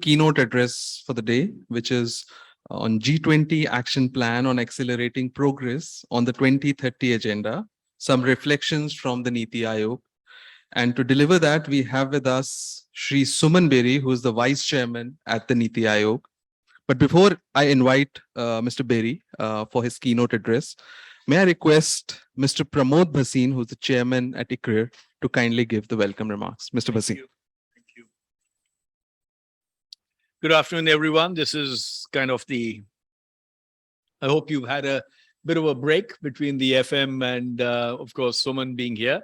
Keynote address for the day, which is on G20 action plan on accelerating progress on the 2030 agenda, some reflections from the NITI Aayog. And to deliver that, we have with us Shri Suman Bery, who is the Vice Chairman at the NITI Aayog. But before I invite Mr. Bery for his keynote address, may I request Mr. Pramod Bhasin, who's the Chairman at ICRIER, to kindly give the welcome remarks. Mr. Bhasin. Thank you. Good afternoon, everyone. This is kind of I hope you've had a bit of a break between the FM and, of course, Suman being here.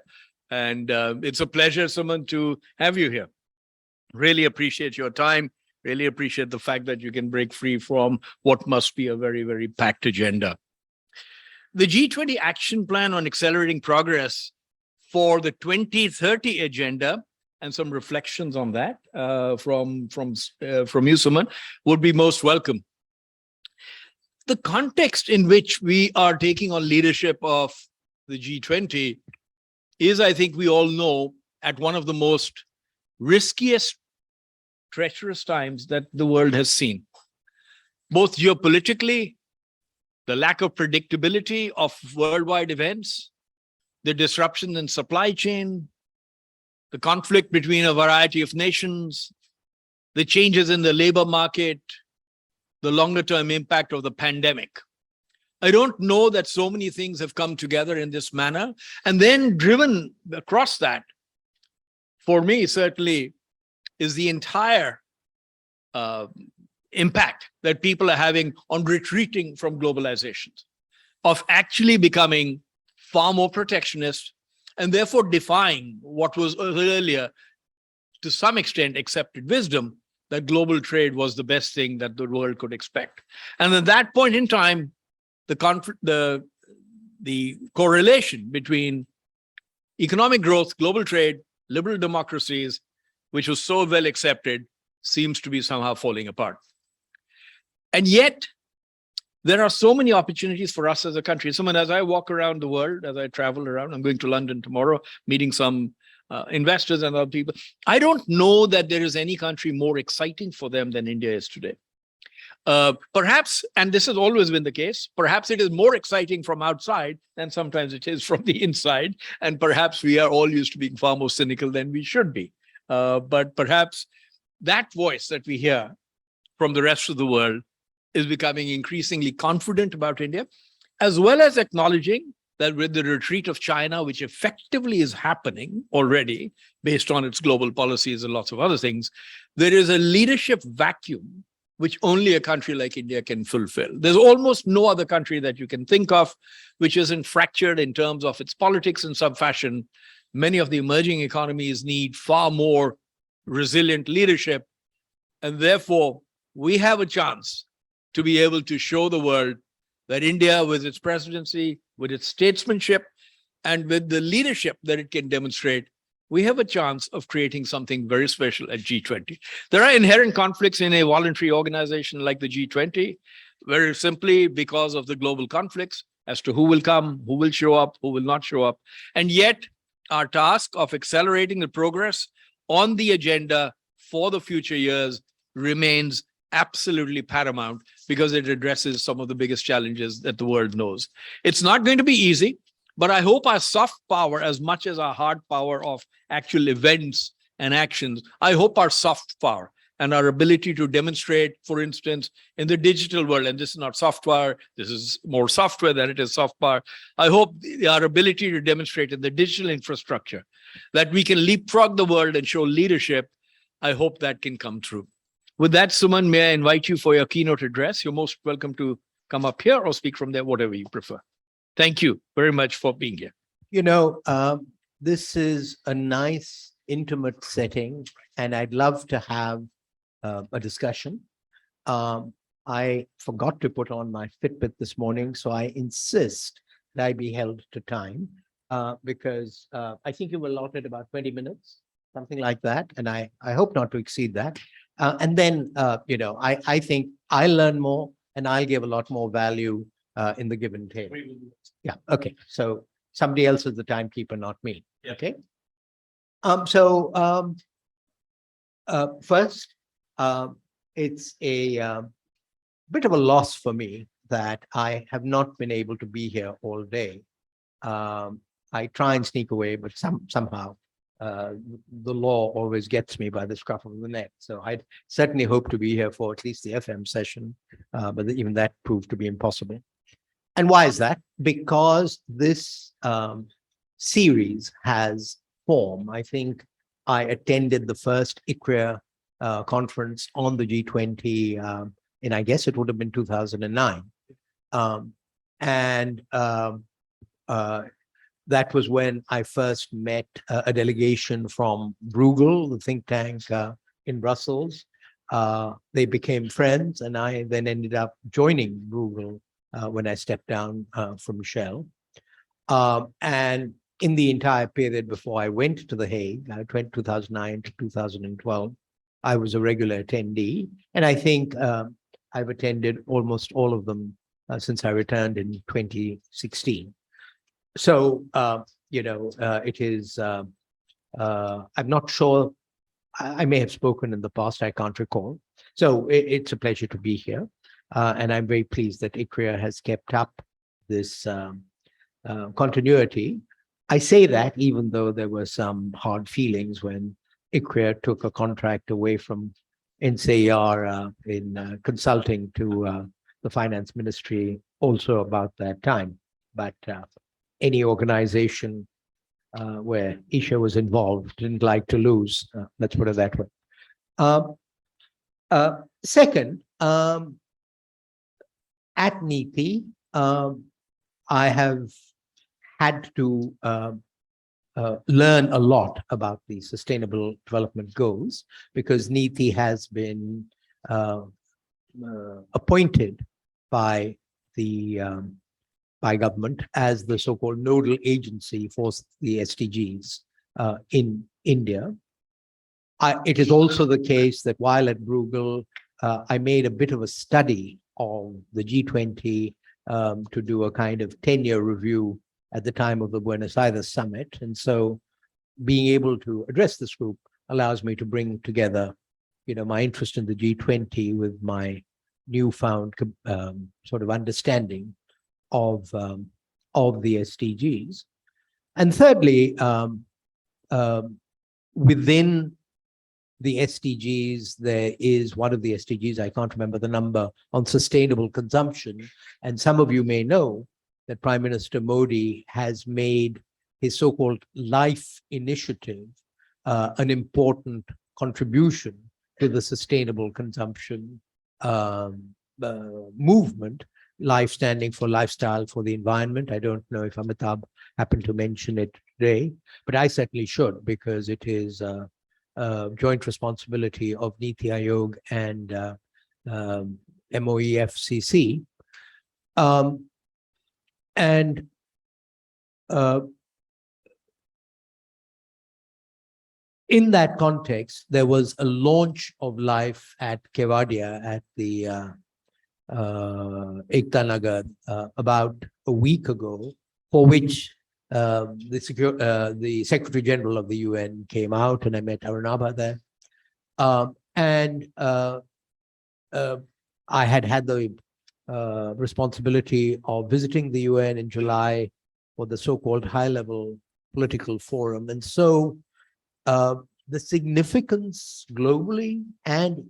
And it's a pleasure, Suman, to have you here. Really appreciate your time. Really appreciate the fact that you can break free from what must be a very, very packed agenda. The G20 action plan on accelerating progress for the 2030 agenda, and some reflections on that from you, Suman, would be most welcome. The context in which we are taking on leadership of the G20 is, I think we all know, at one of the most riskiest, treacherous times that the world has seen. Both geopolitically, the lack of predictability of worldwide events, the disruption in supply chain, the conflict between a variety of nations, the changes in the labor market, the longer-term impact of the pandemic. I don't know that so many things have come together in this manner. And then driven across that, for me, certainly, is the entire impact that people are having on retreating from globalization, of actually becoming far more protectionist, and therefore defying what was earlier, to some extent, accepted wisdom, that global trade was the best thing that the world could expect. And at that point in time, the correlation between economic growth, global trade, liberal democracies, which was so well accepted, seems to be somehow falling apart. And yet, there are so many opportunities for us as a country. So as I walk around the world, as I travel around, I'm going to London tomorrow, meeting some investors and other people. I don't know that there is any country more exciting for them than India is today. Perhaps, and this has always been the case, perhaps it is more exciting from outside than sometimes it is from the inside. And perhaps we are all used to being far more cynical than we should be. But perhaps that voice that we hear from the rest of the world is becoming increasingly confident about India, as well as acknowledging that with the retreat of China, which effectively is happening already based on its global policies and lots of other things, there is a leadership vacuum which only a country like India can fulfill. There's almost no other country that you can think of which isn't fractured in terms of its politics in some fashion. Many of the emerging economies need far more resilient leadership, and therefore we have a chance to be able to show the world that India, with its presidency, with its statesmanship, and with the leadership that it can demonstrate, we have a chance of creating something very special at G20. There are inherent conflicts in a voluntary organization like the G20, very simply because of the global conflicts as to who will come, who will show up, who will not show up. And yet, our task of accelerating the progress on the agenda for the future years remains absolutely paramount, because it addresses some of the biggest challenges that the world knows. It's not going to be easy, but I hope our soft power, as much as our hard power of actual events and actions, I hope our soft power and our ability to demonstrate, for instance, in the digital world, and this is not software, this is more software than it is soft power. I hope our ability to demonstrate in the digital infrastructure that we can leapfrog the world and show leadership. I hope that can come true. With that, Suman, may I invite you for your keynote address? You're most welcome to come up here or speak from there, whatever you prefer. Thank you very much for being here. You know, this is a nice, intimate setting, and I'd love to have a discussion. I forgot to put on my Fitbit this morning, so I insist that I be held to time, because I think you allotted about 20 minutes, something like that, and I hope not to exceed that. And then, I think I'll learn more and I'll give a lot more value in the give and take. Yeah, okay. So somebody else is the timekeeper, not me. Yeah. Okay. First, It's a bit of a loss for me that I have not been able to be here all day. I try and sneak away, but somehow the law always gets me by the scruff of the neck. So I certainly hope to be here for at least the FM session, but even that proved to be impossible. And why is that? Because this series has form. I think I attended the first ICRIER conference on the G20 and I guess it would have been 2009. That was when I first met a delegation from Bruegel, the think tank in Brussels. They became friends, and I then ended up joining Bruegel when I stepped down from Shell. And in the entire period before I went to The Hague, 2009 to 2012, I was a regular attendee. And I think I've attended almost all of them since I returned in 2016. So, it is, I'm not sure, I may have spoken in the past, I can't recall. So it's a pleasure to be here. And I'm very pleased that ICRIER has kept up this continuity. I say that even though there were some hard feelings when ICRIER took a contract away from NCR in consulting to the finance ministry also about that time. But any organization where Isha was involved didn't like to lose, let's put it that way. Second, at NITI, I have had to learn a lot about the Sustainable Development Goals because NITI has been appointed by the by government as the so-called nodal agency for the SDGs in India. It is also the case that while at Bruegel, I made a bit of a study of the G20 to do a kind of 10-year review at the time of the Buenos Aires summit. And so being able to address this group allows me to bring together, my interest in the G20 with my newfound sort of understanding of the SDGs. And thirdly, within the SDGs, there is one of the SDGs, I can't remember the number, on sustainable consumption. And some of you may know that Prime Minister Modi has made his so-called LIFE initiative an important contribution to the sustainable consumption movement. LIFE standing for lifestyle for the environment. I don't know if Amitabh happened to mention it today, but I certainly should because it is a joint responsibility of NITI Aayog and MOEFCC. In that context, there was a launch of LIFE at Kevadia at the Ekta Nagar about a week ago, for which the Secretary General of the UN came out, and I met Arunabha there. I had the responsibility of visiting the UN in July for the so-called high-level political forum. And so the significance globally and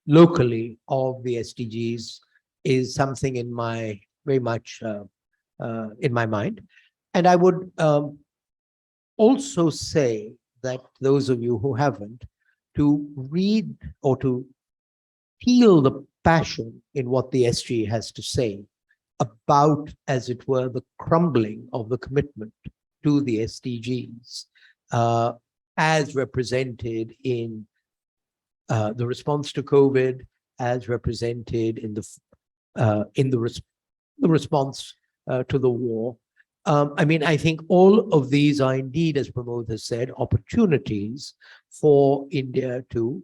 locally of the SDGs is something very much in my mind. And I would also say that those of you who haven't, to read or to feel the passion in what the SG has to say about, as it were, the crumbling of the commitment to the SDGs as represented in the response to COVID, as represented in the response to the war. I think all of these are indeed, as Pramod has said, opportunities for India to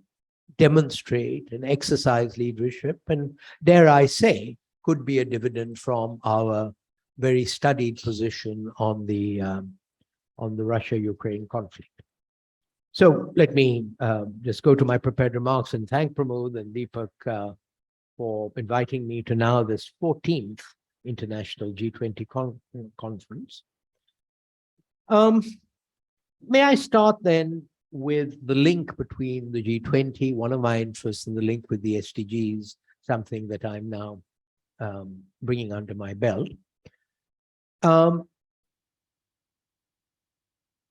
demonstrate and exercise leadership, and dare I say, could be a dividend from our very studied position on the Russia-Ukraine conflict. So let me just go to my prepared remarks and thank Pramod and Deepak for inviting me to now this 14th International G20 conference. May I start then with the link between the G20, one of my interests, and the link with the SDGs, something that I'm now bringing under my belt.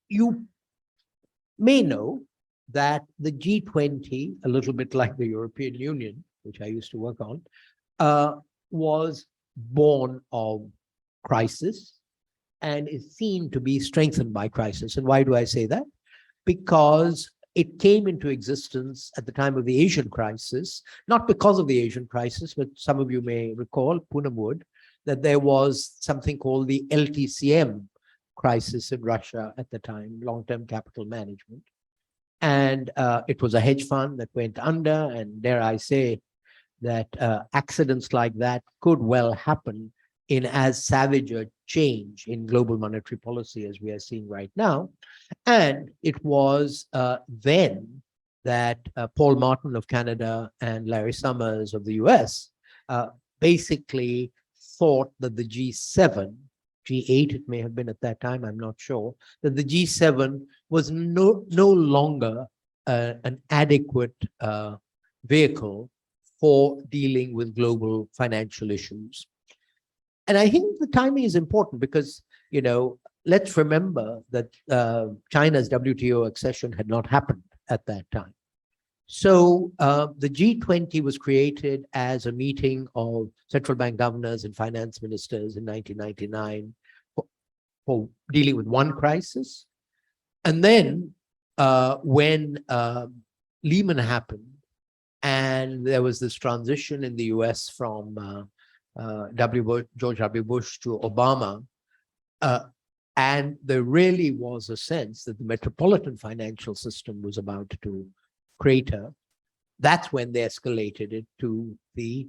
You may know that the G20, a little bit like the European Union, which I used to work on, was born of crisis and is seen to be strengthened by crisis. And why do I say that? Because it came into existence at the time of the Asian crisis, not because of the Asian crisis, but some of you may recall, Poonam would, that there was something called the LTCM crisis in Russia at the time, long-term capital management. And it was a hedge fund that went under, and dare I say that accidents like that could well happen in as savage a change in global monetary policy as we are seeing right now. And it was then that Paul Martin of Canada and Larry Summers of the US basically thought that the G7, G8 it may have been at that time, I'm not sure, that the G7 was no longer an adequate vehicle for dealing with global financial issues. And I think the timing is important because, you know, let's remember that China's WTO accession had not happened at that time. So the G20 was created as a meeting of central bank governors and finance ministers in 1999 for dealing with one crisis. And then when Lehman happened and there was this transition in the US from George W. Bush to Obama, and there really was a sense that the metropolitan financial system was about to crater. That's when they escalated it to the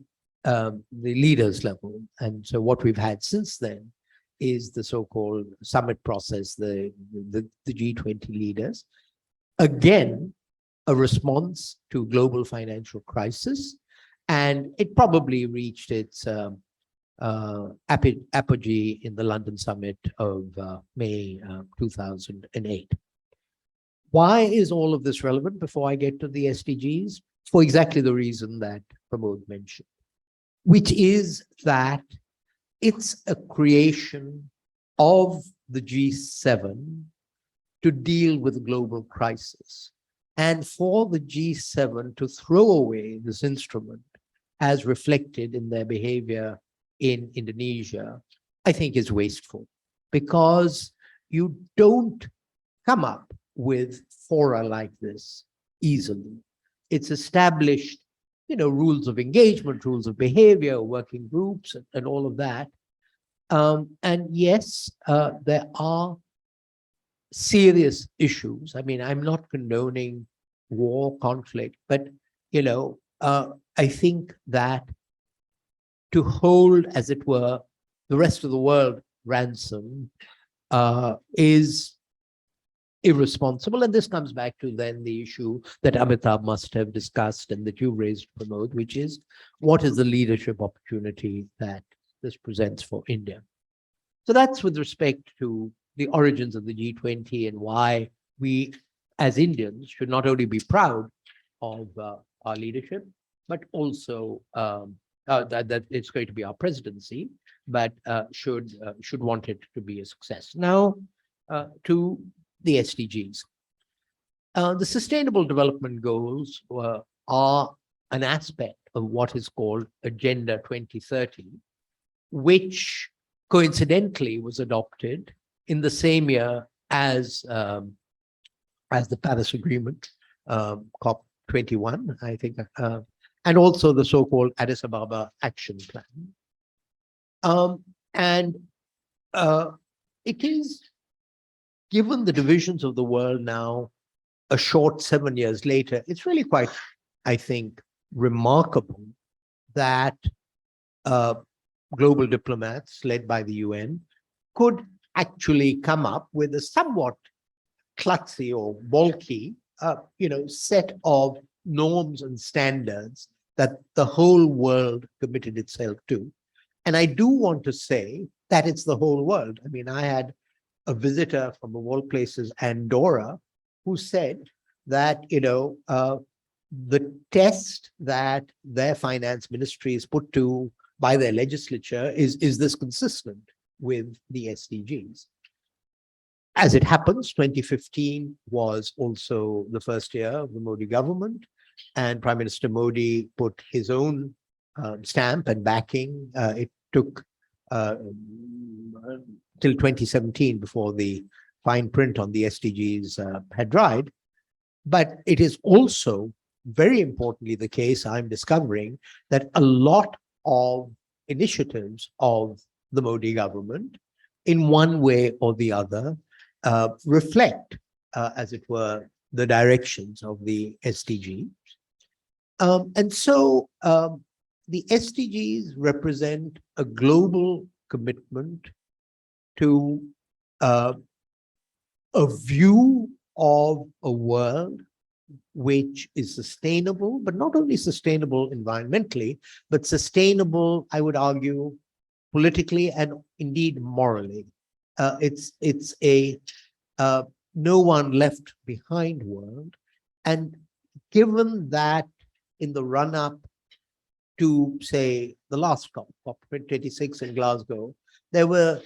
leaders level. And so what we've had since then is the so-called summit process, the G20 leaders. Again, a response to global financial crisis. And it probably reached its apogee in the London summit of May 2008. Why is all of this relevant before I get to the SDGs? For exactly the reason that Pramod mentioned, which is that it's a creation of the G7 to deal with global crisis. And for the G7 to throw away this instrument as reflected in their behavior in Indonesia, I think is wasteful, because you don't come up with fora like this easily. It's established, you know, rules of engagement, rules of behavior, working groups, and all of that. And yes, there are serious issues. I mean, I'm not condoning war, conflict, but, you know, I think that to hold, as it were, the rest of the world ransom is irresponsible. And this comes back to then the issue that Amitabh must have discussed and that you raised, Pramod, which is what is the leadership opportunity that this presents for India? So that's with respect to the origins of the G20 and why we, as Indians, should not only be proud of our leadership, but also that it's going to be our presidency, but should want it to be a success. Now, to the SDGs. The Sustainable Development Goals are an aspect of what is called Agenda 2030, which coincidentally was adopted in the same year as the Paris Agreement, COP21, I think, and also the so-called Addis Ababa Action Plan. It is, given the divisions of the world now, a short 7 years later, it's really quite, I think, remarkable that global diplomats led by the UN could actually come up with a somewhat klutzy or bulky, set of norms and standards that the whole world committed itself to. And I do want to say that it's the whole world. I mean, I had a visitor from, of all places, Andorra, who said that, the test that their finance ministry is put to by their legislature is this consistent with the SDGs? As it happens, 2015 was also the first year of the Modi government, and Prime Minister Modi put his own stamp and backing. It took till 2017 before the fine print on the SDGs had dried. But it is also very importantly the case, I'm discovering, that a lot of initiatives of the Modi government, in one way or the other, reflect, as it were, the directions of the SDGs. And so the SDGs represent a global commitment to a view of a world which is sustainable, but not only sustainable environmentally, but sustainable, I would argue, politically and indeed morally. It's a no one left behind world. And given that in the run-up to, say, the last COP26 in Glasgow, there were,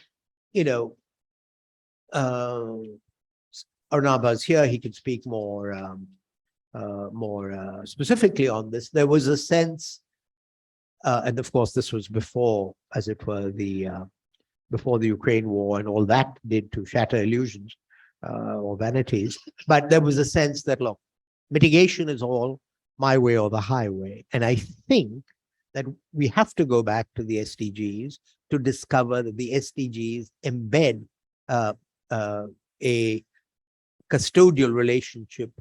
Arnab's here, he could speak more specifically on this. There was a sense, and of course this was before, as it were, before the Ukraine war and all that did to shatter illusions or vanities. But there was a sense that, look, mitigation is all my way or the highway. And I think that we have to go back to the SDGs to discover that the SDGs embed a custodial relationship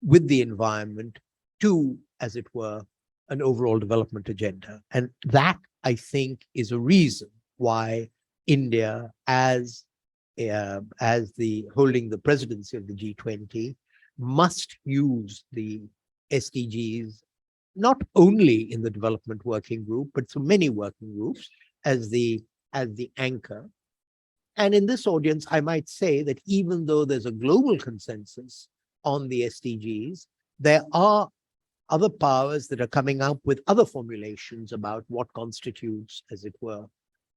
with the environment to, as it were, an overall development agenda. And that, I think, is a reason why India, as the holding the presidency of the G20, must use the SDGs not only in the development working group, but through many working groups as the anchor. And in this audience, I might say that even though there's a global consensus on the SDGs, there are other powers that are coming up with other formulations about what constitutes, as it were,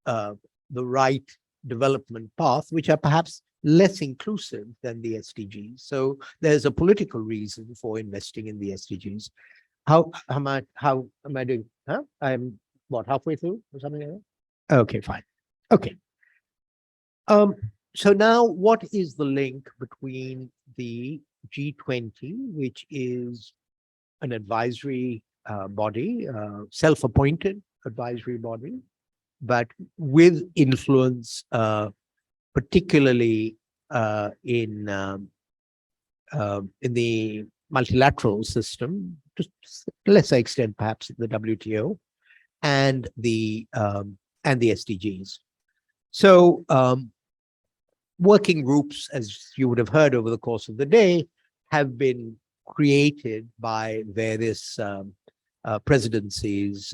the right development path, which are perhaps less inclusive than the SDGs. So there's a political reason for investing in the SDGs. How am I doing? Huh? I'm what, halfway through or something like that? Okay, fine. Okay. So now what is the link between the G20, which is an advisory body, self-appointed advisory body, but with influence, particularly in the multilateral system, to a lesser extent perhaps the WTO, and the SDGs. So working groups, as you would have heard over the course of the day, have been created by various presidencies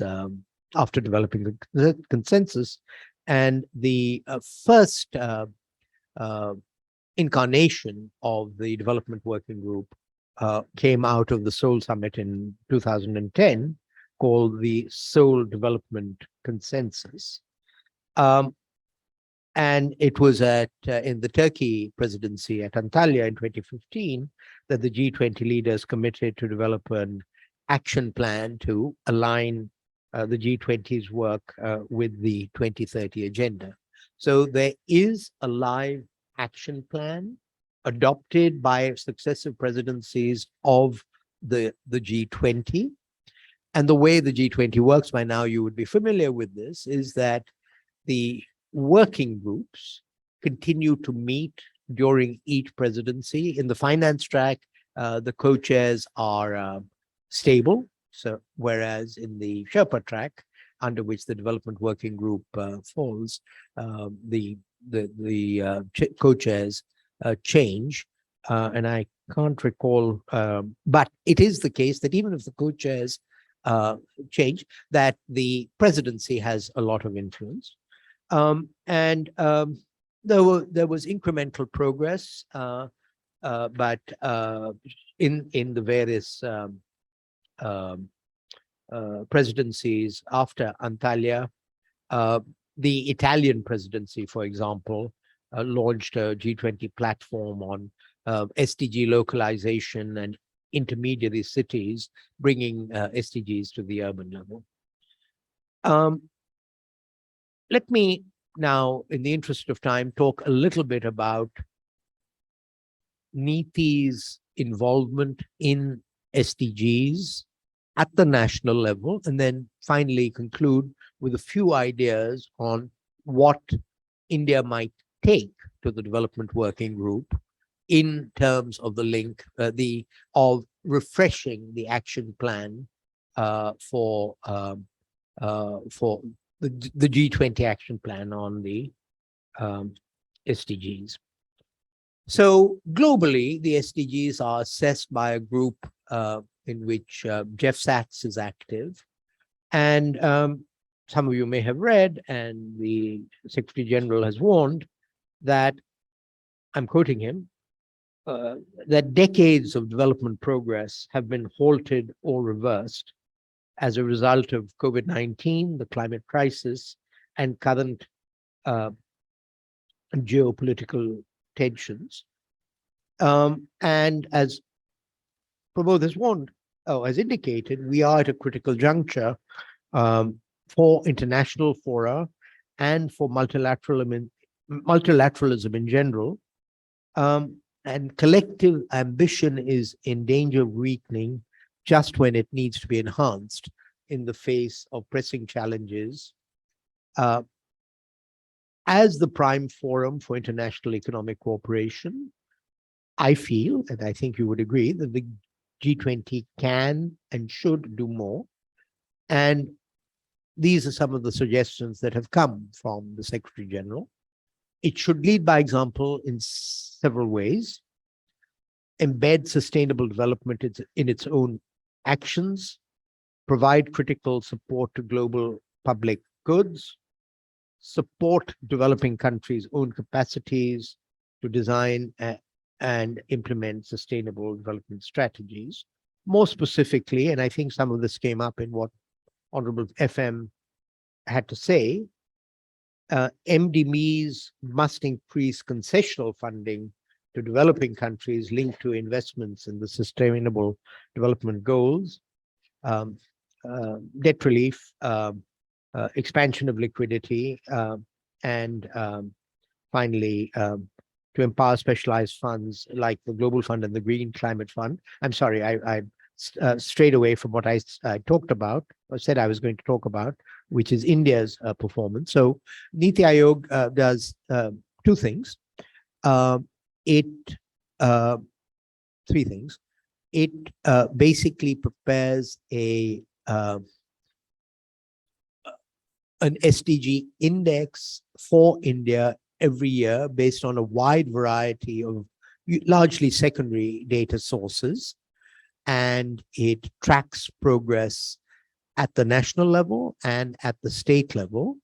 after developing the consensus. And the first incarnation of the development working group came out of the Seoul Summit in 2010, called the Seoul Development Consensus. And it was in the Turkey presidency at Antalya in 2015 that the G20 leaders committed to develop an action plan to align the G20's work with the 2030 agenda. So there is a live action plan adopted by successive presidencies of the G20. And the way the G20 works, by now you would be familiar with this, is that the working groups continue to meet during each presidency. In the finance track, the co-chairs are stable. So, whereas in the Sherpa track, under which the development working group falls, the co-chairs change. and I can't recall, but it is the case that even if the co-chairs change, that the presidency has a lot of influence. There was incremental progress, but in the various presidencies after Antalya, the Italian presidency, for example, launched a G20 platform on SDG localization and intermediary cities, bringing SDGs to the urban level. Let me now, in the interest of time, talk a little bit about NITI's involvement in SDGs at the national level, and then finally conclude with a few ideas on what India might take to the development working group in terms of the link, of refreshing the action plan for the G20 action plan on the SDGs. So globally, the SDGs are assessed by a group in which Jeff Sachs is active. And some of you may have read, and the Secretary General has warned that, I'm quoting him, that decades of development progress have been halted or reversed as a result of COVID-19, the climate crisis, and current geopolitical tensions. And as Pramod has warned, has indicated, we are at a critical juncture for international fora and for multilateralism in general. And collective ambition is in danger of weakening just when it needs to be enhanced in the face of pressing challenges. As the prime forum for international economic cooperation, I feel, and I think you would agree, that the G20 can and should do more. And these are some of the suggestions that have come from the Secretary General. It should lead by example in several ways, embed sustainable development in its own actions, provide critical support to global public goods, support developing countries' own capacities to design and implement sustainable development strategies. More specifically, and I think some of this came up in what Honorable FM had to say, MDMEs must increase concessional funding to developing countries linked to investments in the sustainable development goals, debt relief, expansion of liquidity, and finally, to empower specialized funds like the Global Fund and the Green Climate Fund. I'm sorry, I strayed away from what I talked about, or said I was going to talk about, which is India's performance. So NITI Aayog does two things. Three things. It basically prepares an SDG index for India every year based on a wide variety of largely secondary data sources, and it tracks progress at the national level and at the state level.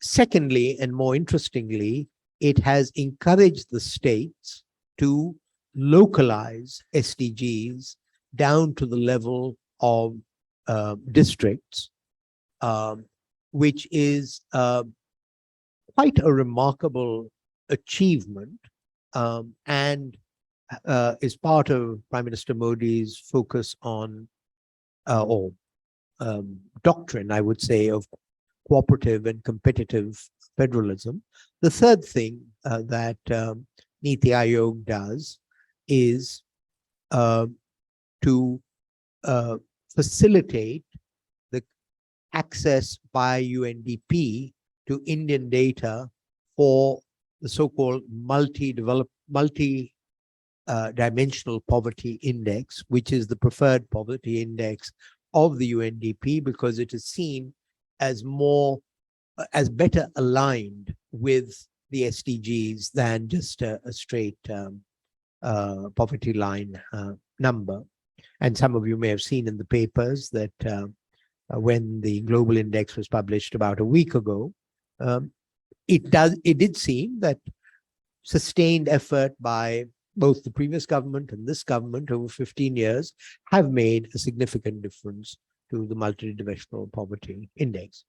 Secondly, and more interestingly, it has encouraged the states to localize SDGs down to the level of districts, which is quite a remarkable achievement, and is part of Prime Minister Modi's focus on, or doctrine, I would say, of cooperative and competitive federalism. The third thing that NITI Aayog does is to facilitate the access by UNDP to Indian data for the so-called multi-dimensional poverty index, which is the preferred poverty index of the UNDP, because it is seen as better aligned with the SDGs than just a straight poverty line number. And some of you may have seen in the papers that when the global index was published about a week ago, it did seem that sustained effort by both the previous government and this government over 15 years have made a significant difference to the multidimensional poverty index.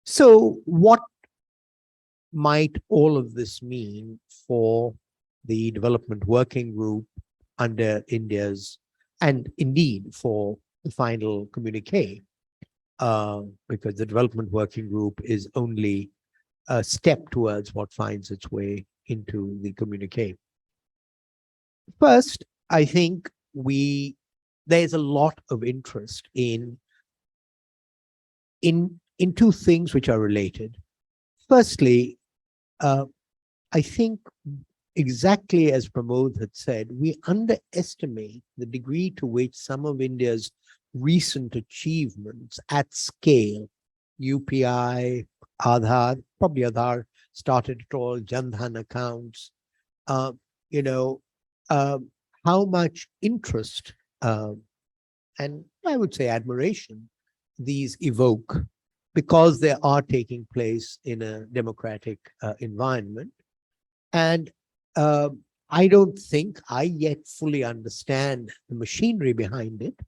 So what might all of this mean for the development working group under India's, and indeed for the final communique? Because the development working group is only a step towards what finds its way into the communique. First, I think there's a lot of interest in two things which are related. Firstly, I think exactly as Pramod had said, we underestimate the degree to which some of India's recent achievements at scale, UPI, Aadhaar, probably Aadhaar started it all, Jan Dhan accounts, how much interest and I would say admiration these evoke because they are taking place in a democratic environment. And I don't think I yet fully understand the machinery behind it,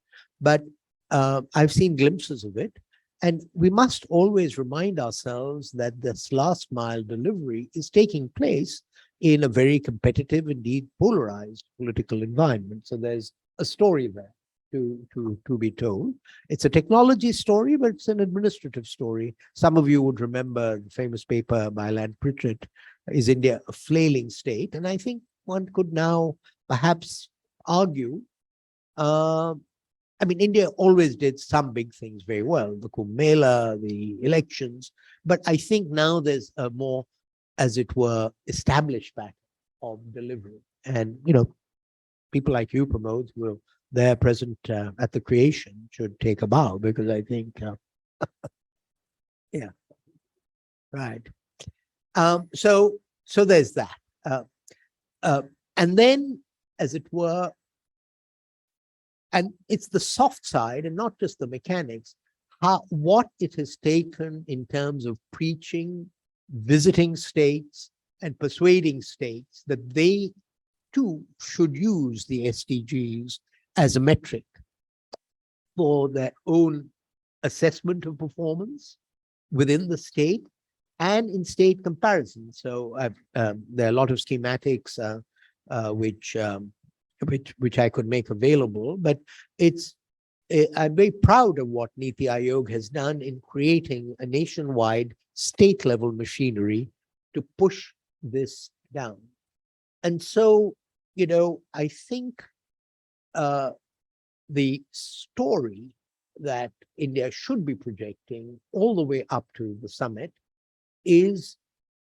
but I've seen glimpses of it. And we must always remind ourselves that this last mile delivery is taking place in a very competitive, indeed polarized political environment. So there's a story there to be told. It's a technology story, but it's an administrative story. Some of you would remember the famous paper by Alan Pritchett, Is India a Flailing State? And I think one could now perhaps argue, India always did some big things very well, the Kumbh Mela, the elections, but I think now there's a more, as it were, established pattern of delivery. And, people like you, Pramod, who are there present at the creation should take a bow, because I think, yeah, right. So there's that. And then, as it were, and it's the soft side and not just the mechanics, what it has taken in terms of preaching, visiting states, and persuading states that they too should use the SDGs as a metric for their own assessment of performance within the state and in state comparison. So there are a lot of schematics which I could make available, but I'm very proud of what NITI Aayog has done in creating a nationwide state level machinery to push this down. And so, I think the story that India should be projecting all the way up to the summit is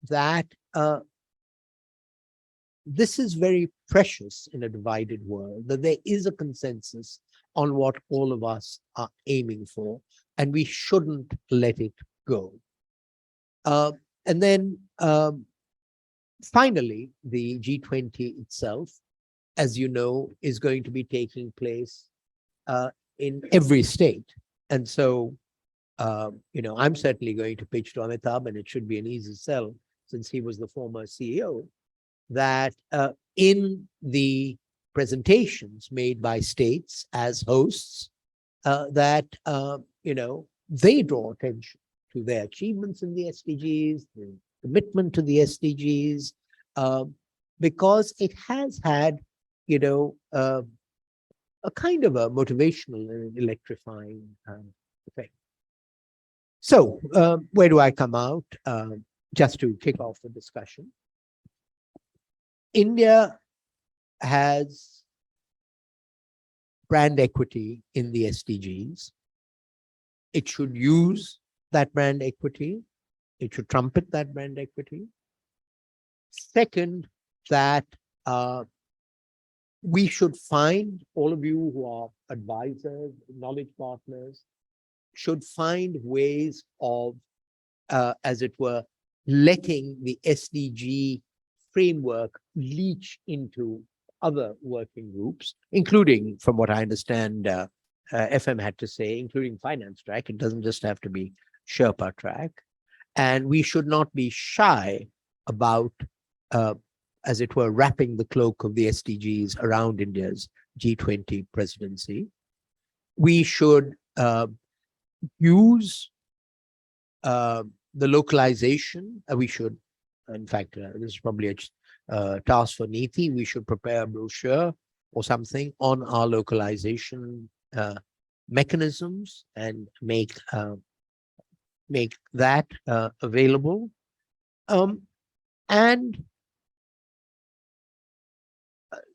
that this is very precious in a divided world, that there is a consensus on what all of us are aiming for, and we shouldn't let it go. And then finally, the G20 itself, as you know, is going to be taking place in every state. And so, I'm certainly going to pitch to Amitabh, and it should be an easy sell since he was the former CEO, that in the presentations made by states as hosts, that, they draw attention to their achievements in the SDGs, the commitment to the SDGs, because it has had, a kind of a motivational and electrifying effect. So where do I come out? Just to kick off the discussion. India has brand equity in the SDGs. It should use that brand equity. It should trumpet that brand equity. Second, that we should find, all of you who are advisors, knowledge partners, should find ways of, as it were, letting the SDG framework leach into other working groups, including, from what I understand, FM had to say, including finance track. It doesn't just have to be Sherpa track. And we should not be shy about, as it were, wrapping the cloak of the SDGs around India's G20 presidency. We should use the localization. We should, in fact, this is probably a task for NITI. We should prepare a brochure or something on our localization mechanisms and make that available. And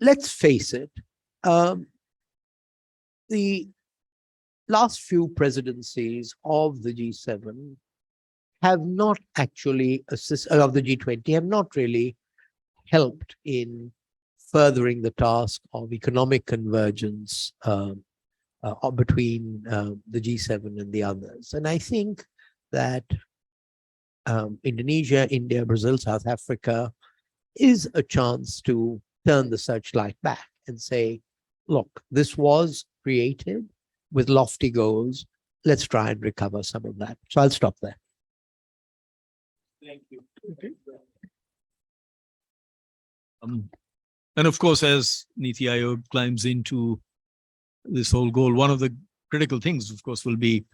let's face it, the last few presidencies of the G7 have not actually of the G20 have not really helped in furthering the task of economic convergence between the G7 and the others. And I think that Indonesia, India, Brazil, South Africa is a chance to turn the searchlight back and say, look, this was created with lofty goals. Let's try and recover some of that. So I'll stop there. Thank you. Okay. And of course, as NITI Aayog climbs into this whole goal, one of the critical things, of course, will be,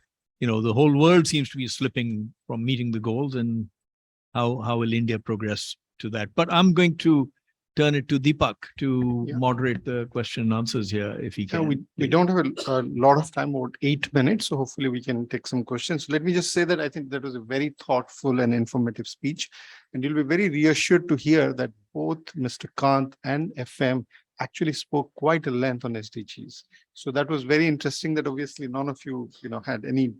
the whole world seems to be slipping from meeting the goals, and how will India progress to that? But I'm going to turn it to Deepak to moderate the question and answers here, if he can. We don't have a lot of time, about 8 minutes, so hopefully we can take some questions. Let me just say that I think that was a very thoughtful and informative speech, and you'll be very reassured to hear that both Mr. Kant and FM actually spoke quite a length on SDGs. So that was very interesting. That obviously none of you, had any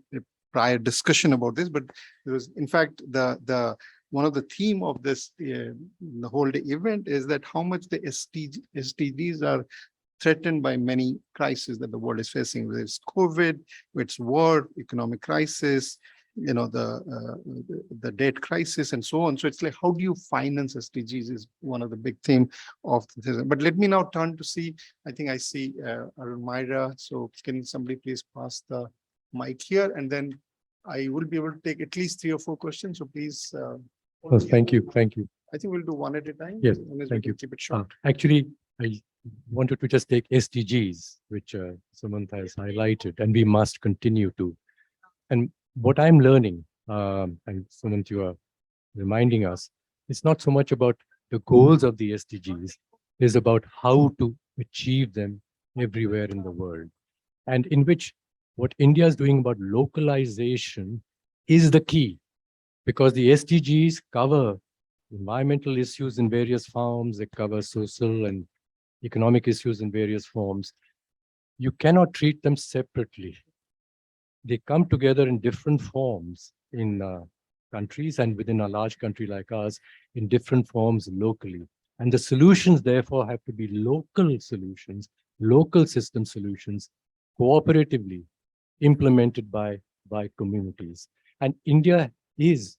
prior discussion about this, but there was, in fact, the one of the theme of this the whole day event is that how much the SDGs are threatened by many crises that the world is facing, whether it's COVID, it's war, economic crisis, the debt crisis, and so on. So it's like, how do you finance SDGs is one of the big theme of this. But let me now turn to see, I think I see Myra. So can somebody please pass the mic here, and then I will be able to take at least 3 or 4 questions. So please. Thank you. Thank you. I think we'll do one at a time. Yes, thank you. Keep it short. Actually, I wanted to just take SDGs, which Samantha has highlighted, and we must continue to. And what I'm learning, and Samantha, you are reminding us, it's not so much about the goals of the SDGs, it's about how to achieve them everywhere in the world. And in which what India is doing about localization is the key, because the SDGs cover environmental issues in various forms, they cover social and economic issues in various forms. You cannot treat them separately. They come together in different forms in countries, and within a large country like ours, in different forms locally. And the solutions, therefore, have to be local solutions, local system solutions, cooperatively implemented by communities. And India is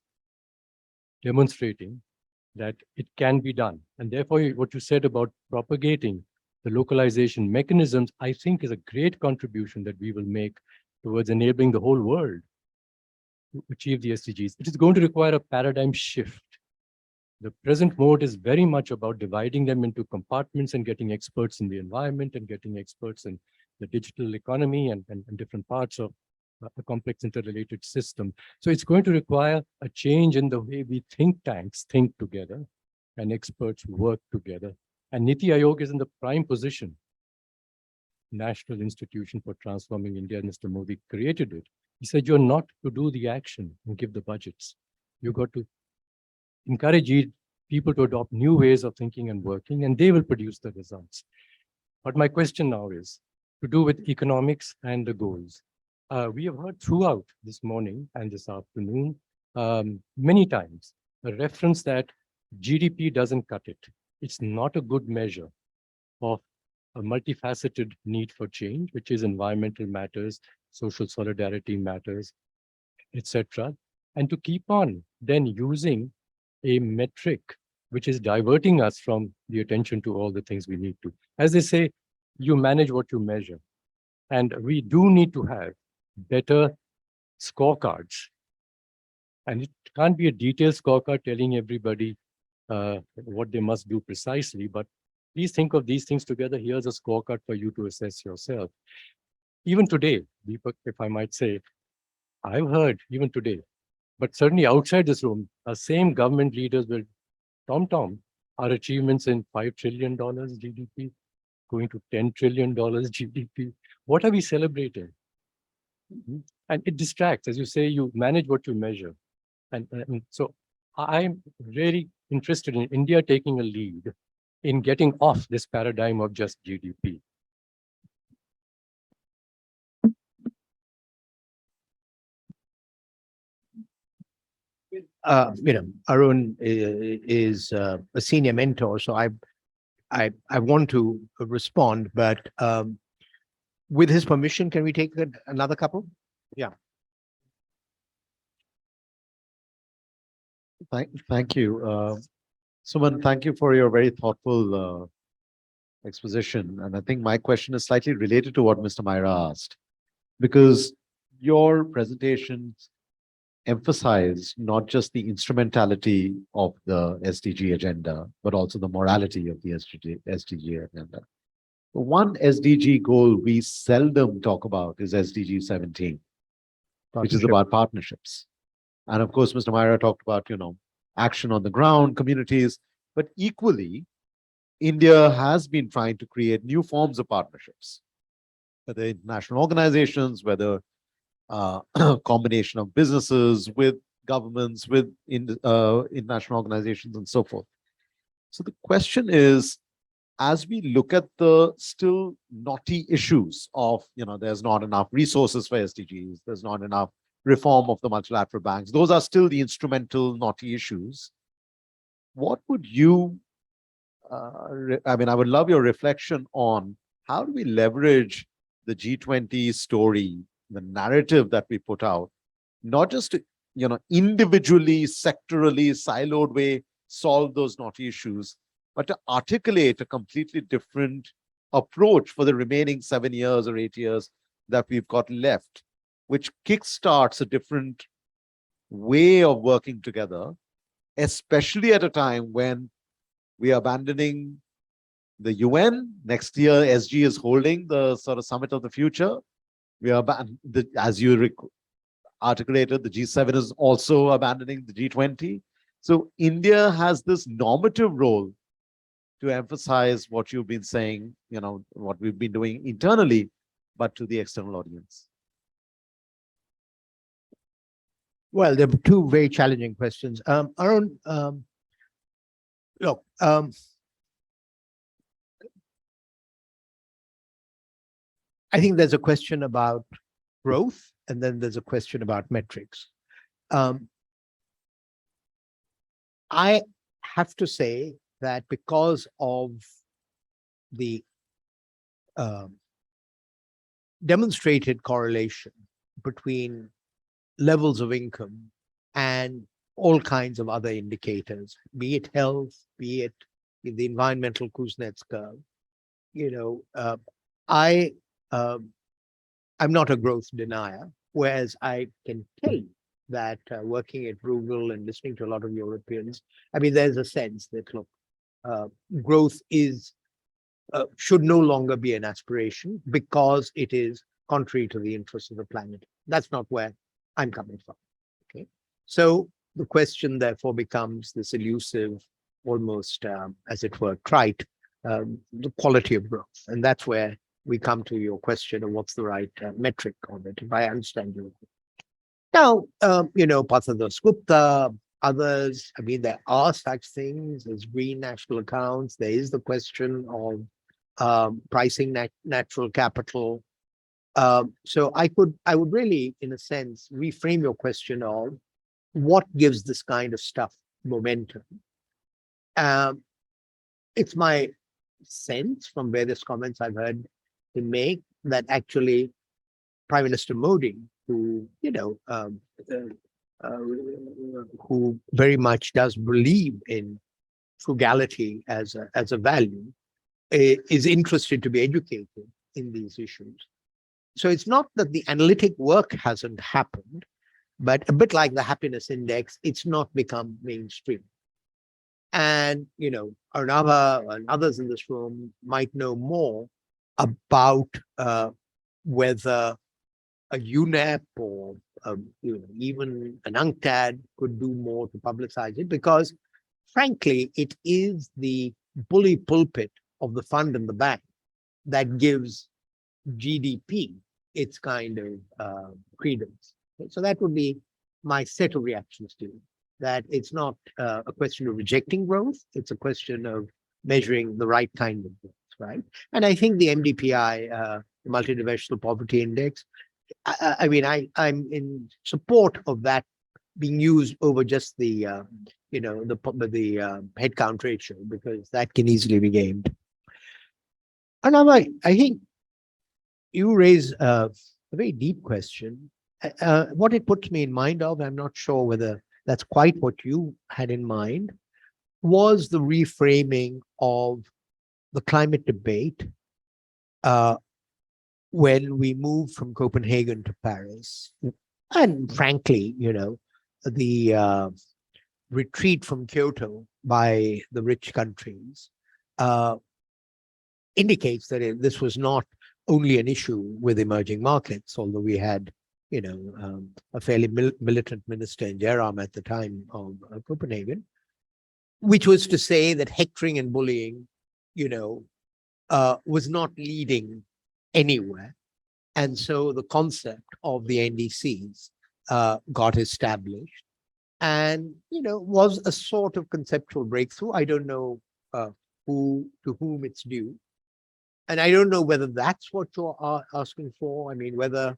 demonstrating that it can be done. And therefore, what you said about propagating the localization mechanisms, I think is a great contribution that we will make towards enabling the whole world to achieve the SDGs. It is going to require a paradigm shift. The present mode is very much about dividing them into compartments and getting experts in the environment and getting experts in the digital economy and different parts of a complex interrelated system. So it's going to require a change in the way we think tanks think together and experts work together. And NITI Aayog is in the prime position. National Institution for Transforming India, Mr. Modi created it. He said, you're not to do the action and give the budgets. You got to encourage people to adopt new ways of thinking and working, and they will produce the results. But my question now is to do with economics and the goals. We have heard throughout this morning and this afternoon, many times, a reference that GDP doesn't cut it. It's not a good measure of a multifaceted need for change, which is environmental matters, social solidarity matters, etc. And to keep on then using a metric which is diverting us from the attention to all the things we need to. As they say, you manage what you measure. And we do need to have better scorecards. And it can't be a detailed scorecard telling everybody what they must do precisely, but please think of these things together. Here's a scorecard for you to assess yourself. Even today, Deepak, if I might say, I've heard even today, but certainly outside this room, our same government leaders will tom our achievements in $5 trillion GDP, going to $10 trillion GDP. What are we celebrating? And it distracts. As you say, you manage what you measure. And so I'm really interested in India taking a lead in getting off this paradigm of just GDP. Arun is a senior mentor, so I want to respond, but with his permission, can we take another couple? Yeah. Thank you. Suman, thank you for your very thoughtful exposition. And I think my question is slightly related to what Mr. Myra asked, because your presentations emphasize not just the instrumentality of the SDG agenda, but also the morality of the SDG agenda. One SDG goal we seldom talk about is SDG 17, which is about partnerships. And of course, Mr. Myra talked about, action on the ground, communities, but equally, India has been trying to create new forms of partnerships, whether international organizations, whether combination of businesses with governments, with international organizations and so forth. So the question is, as we look at the still knotty issues of, there's not enough resources for SDGs, there's not enough reform of the multilateral banks, those are still the instrumental knotty issues. What would you, I would love your reflection on how do we leverage the G20 story, the narrative that we put out, not just to, individually, sectorally, siloed way, solve those knotty issues, but to articulate a completely different approach for the remaining 7 years or 8 years that we've got left, which kickstarts a different way of working together, especially at a time when we are abandoning the UN. Next year, SG is holding the sort of summit of the future. We are, as you articulated, the G7 is also abandoning the G20. So India has this normative role to emphasize what you've been saying, what we've been doing internally, but to the external audience. Well, there are two very challenging questions. Arun, look, I think there's a question about growth, and then there's a question about metrics. I have to say that because of the demonstrated correlation between levels of income and all kinds of other indicators, be it health, be it the environmental Kuznets curve, I'm not a growth denier, whereas I can tell you that working at Google and listening to a lot of Europeans, there's a sense that, look, growth should no longer be an aspiration because it is contrary to the interests of the planet. That's not where I'm coming from. Okay, so the question therefore becomes this elusive, almost as it were, trite, the quality of growth, and that's where we come to your question of what's the right metric of it, if I understand you. Now, Pathadas Gupta, others, there are such things as green national accounts. There is the question of pricing natural capital. So I would really, in a sense, reframe your question of what gives this kind of stuff momentum. It's my sense from various comments I've heard him make that actually Prime Minister Modi, who who very much does believe in frugality as a value, is interested to be educated in these issues. So it's not that the analytic work hasn't happened, but a bit like the happiness index, it's not become mainstream. And, Arnava and others in this room might know more about whether a UNEP or even an UNCTAD could do more to publicize it, because frankly, it is the bully pulpit of the fund and the bank that gives GDP its kind of credence. So that would be my set of reactions to it, that it's not a question of rejecting growth, it's a question of measuring the right kind of growth, right? And I think the MDPI, Multidimensional Poverty Index, I'm in support of that being used over just the headcount ratio, because that can easily be gained. And I think you raise a very deep question. What it puts me in mind of, I'm not sure whether that's quite what you had in mind, was the reframing of the climate debate when we moved from Copenhagen to Paris. And frankly, the retreat from Kyoto by the rich countries indicates that this was not only an issue with emerging markets, although we had, a fairly militant minister in Jairam at the time of Copenhagen, which was to say that hectoring and bullying, was not leading anywhere. And so the concept of the NDCs got established and, was a sort of conceptual breakthrough. I don't know to whom it's due. And I don't know whether that's what you're asking for. I mean, whether,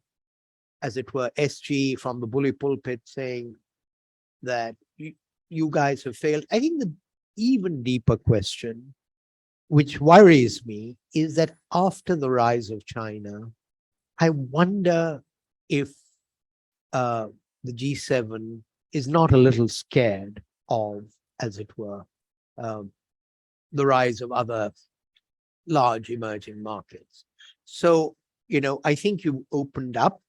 as it were, SG from the bully pulpit saying that you guys have failed. I think the even deeper question, which worries me, is that after the rise of China, I wonder if the G7 is not a little scared of, as it were, the rise of other large emerging markets. So, I think you opened up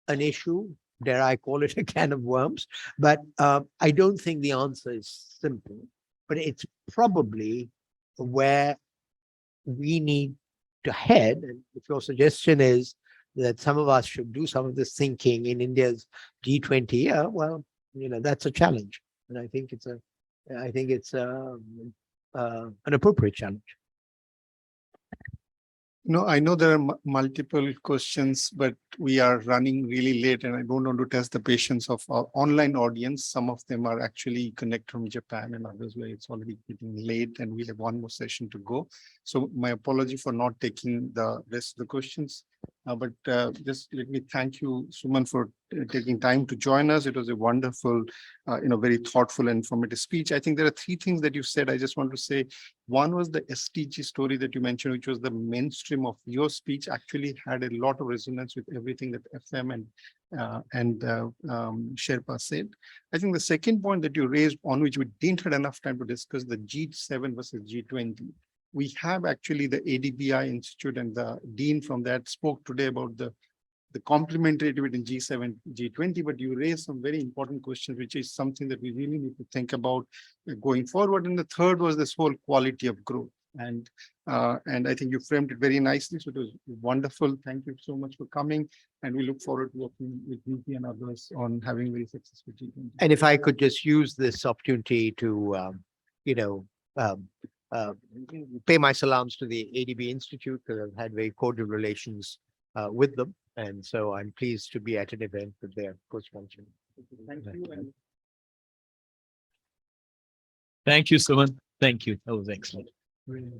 an issue, dare I call it a can of worms, but I don't think the answer is simple, but it's probably where we need to head. And if your suggestion is that some of us should do some of this thinking in India's G20 year, well, that's a challenge. And I think it's an appropriate challenge. No, I know there are multiple questions, but we are running really late and I don't want to test the patience of our online audience. Some of them are actually connected from Japan and others where it's already getting late and we have one more session to go. So my apology for not taking the rest of the questions. But just let me thank you, Suman, for taking time to join us. It was a wonderful, very thoughtful and informative speech. I think there are three things that you said. I just want to say, one was the SDG story that you mentioned, which was the mainstream of your speech, actually had a lot of resonance with everything that FM and Sherpa said. I think the second point that you raised, on which we didn't have enough time to discuss, the G7 versus G20. We have actually the ADBI Institute and the dean from that spoke today about the complementarity between G7 G20, but you raised some very important questions, which is something that we really need to think about going forward. And the third was this whole quality of growth. And I think you framed it very nicely. So it was wonderful. Thank you so much for coming. And we look forward to working with NITI and others on having very successful G20. And if I could just use this opportunity to, pay my salams to the ADB Institute, because I've had very cordial relations with them. And so I'm pleased to be at an event with their co-sponsor. Thank you. Thank you, Suman. Thank you. That was excellent. And